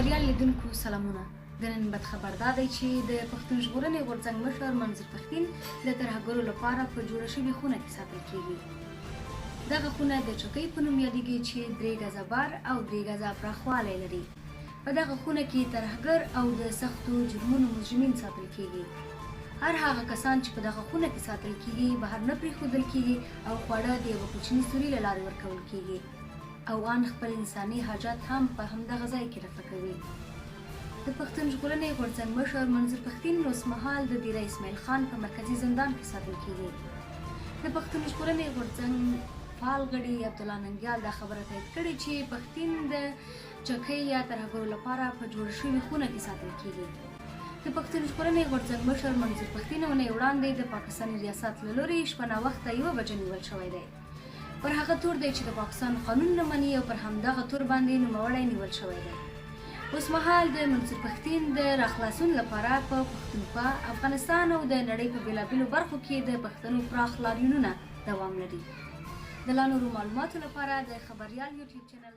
خبریال لیدونکو سلامونه. د نن بد خبر دا دی چې د پښتون ژغورنې غورځنګ مشر منظور پښتین د ترهګرو لپاره په جوړه شوې خونه کې ساتل کیږي. دغه خونه د چوکۍ په نوم یادیږي چې 3 غزه بار او 3 غزه پراخوالی لري. په دغه خونه کې ترهګر او د سختو جرمونو مجرمین ساتل کیږي. هر هغه کسان چې په دغه خونه کې ساتل کیږي بهر نه پرېښودل کیږي او خواړه د یوه کوچني سوري له لارې ورکول کیږي او ان خپل انساني حاجات هم په همدغه ځای کې رفع کوي. د پښتون ژغورنې غورځنګ مشر منظور پښتین اوسمهال د دیره اسماعیل خان په مرکزي زندان کې ساتل کیږي. د پښتون ژغورنې غورځنګ فعال غړي عبدالله ننګیال دا خبره تایید کړې چې پښتین د چوکۍ یا ترهګرو لپاره په جوړه شوې خونه کې ساتل کیږي. د پښتون ژغورنې غورځنګ مشر منظور پښتین اونۍ وړاندې د پاکستاني ریاست له لوري شپه ناوخته 1 بجه نیول شوی دی. پر هغه تور دی چې د پاکستان قانون نه مني او پر همدغه تور باندې نوموړی نیول شوی دی. اوسمهال د منظور پښتین د راخلاصون لپاره په پښتونخوا، افغانستان او د نړۍ په بېلابېلو برخو کې د پښتنو پراخ لاریونونه دوام لري. د لا نورو معلوماتو لپاره د خبریال یوټیوب چینل